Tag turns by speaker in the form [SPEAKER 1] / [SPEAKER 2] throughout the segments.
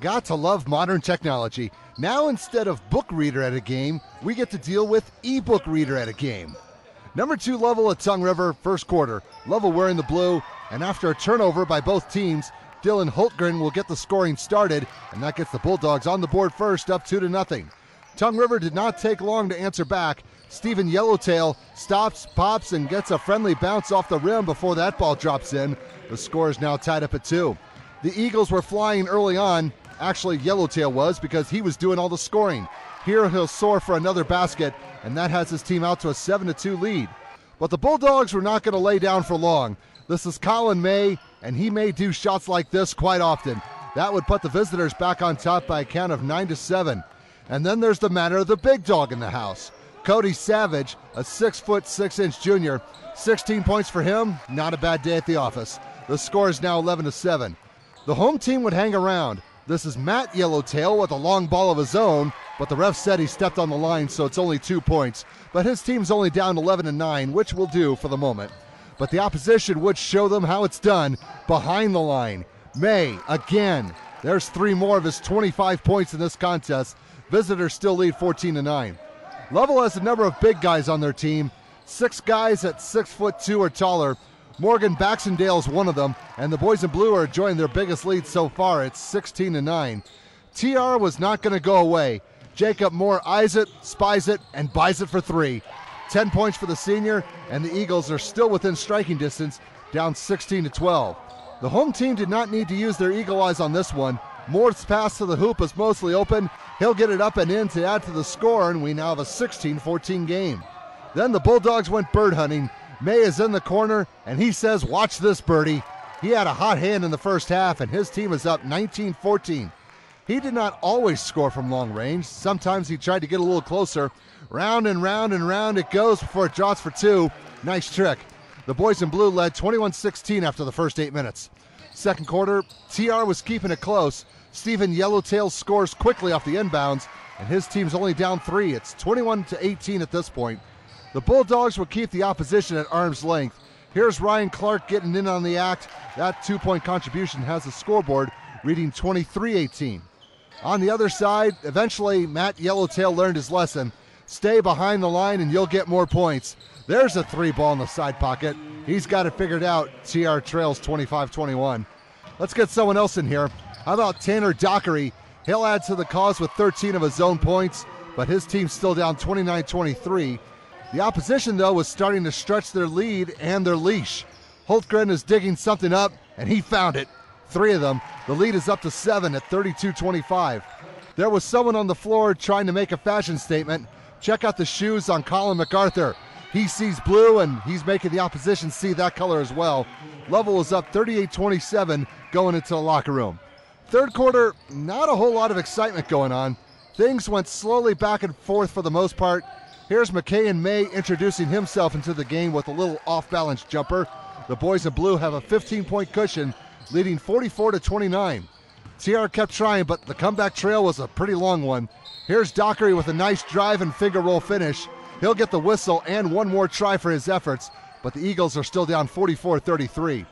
[SPEAKER 1] Got to love modern technology. Now instead of book reader at a game, we get to deal with ebook reader at a game. Number 2 Lovell at Tongue River, first quarter. Lovell wearing the blue, and after a turnover by both teams, Dylan Holtgren will get the scoring started, and that gets the Bulldogs on the board first, up 2-0. Tongue River did not take long to answer back. Stephen Yellowtail stops, pops, and gets a friendly bounce off the rim before that ball drops in. The score is now tied up at 2. The Eagles were flying early on. Actually, Yellowtail was, because he was doing all the scoring. Here he'll soar for another basket, and that has his team out to a 7-2 lead. But the Bulldogs were not going to lay down for long. This is Colin May, and he may do shots like this quite often. That would put the visitors back on top by a count of 9-7. And then there's the matter of the big dog in the house. Cody Savage, a 6'6" junior. 16 points for him, not a bad day at the office. The score is now 11-7. The home team would hang around. This is Matt Yellowtail with a long ball of his own, but the ref said he stepped on the line, so it's only 2 points. But his team's only down 11-9, which will do for the moment. But the opposition would show them how it's done behind the line. May, again. There's 3 more of his 25 points in this contest. Visitors still lead 14-9. Lovell has a number of big guys on their team. 6 guys at 6'2" or taller. Morgan Baxendale is one of them, and the boys in blue are enjoying their biggest lead so far. It's 16-9. TR was not going to go away. Jacob Moore eyes it, spies it, and buys it for 3. 10 points for the senior, and the Eagles are still within striking distance, down 16-12. The home team did not need to use their eagle eyes on this one. Moore's pass to the hoop is mostly open. He'll get it up and in to add to the score, and we now have a 16-14 game. Then the Bulldogs went bird hunting. May is in the corner, and he says, "Watch this, birdie." He had a hot hand in the first half, and his team is up 19-14. He did not always score from long range. Sometimes he tried to get a little closer. Round and round and round it goes before it drops for 2. Nice trick. The boys in blue led 21-16 after the first 8 minutes. Second quarter, TR was keeping it close. Stephen Yellowtail scores quickly off the inbounds, and his team's only down 3. It's 21-18 at this point. The Bulldogs will keep the opposition at arm's length. Here's Ryan Clark getting in on the act. That 2-point contribution has the scoreboard reading 23-18. On the other side, eventually Matt Yellowtail learned his lesson. Stay behind the line and you'll get more points. There's a 3 ball in the side pocket. He's got it figured out. TR trails 25-21. Let's get someone else in here. How about Tanner Dockery? He'll add to the cause with 13 of his own points, but his team's still down 29-23. The opposition, though, was starting to stretch their lead and their leash. Holtgren is digging something up, and he found it. 3 of them. The lead is up to 7 at 32-25. There was someone on the floor trying to make a fashion statement. Check out the shoes on Colin MacArthur. He sees blue, and he's making the opposition see that color as well. Lovell is up 38-27 going into the locker room. Third quarter, not a whole lot of excitement going on. Things went slowly back and forth for the most part. Here's McKay May introducing himself into the game with a little off-balance jumper. The boys in blue have a 15-point cushion, leading 44-29. TR kept trying, but the comeback trail was a pretty long one. Here's Dockery with a nice drive and finger roll finish. He'll get the whistle and one more try for his efforts, but the Eagles are still down 44-33.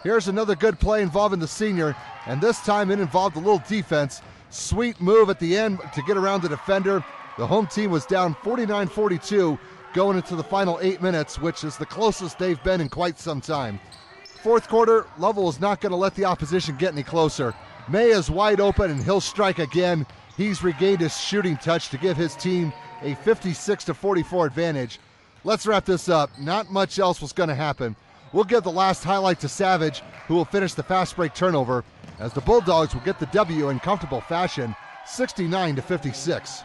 [SPEAKER 1] Here's another good play involving the senior, and this time it involved a little defense. Sweet move at the end to get around the defender. The home team was down 49-42 going into the final 8 minutes, which is the closest they've been in quite some time. Fourth quarter, Lovell is not going to let the opposition get any closer. May is wide open, and he'll strike again. He's regained his shooting touch to give his team a 56-44 advantage. Let's wrap this up. Not much else was going to happen. We'll give the last highlight to Savage, who will finish the fast break turnover, as the Bulldogs will get the W in comfortable fashion, 69-56.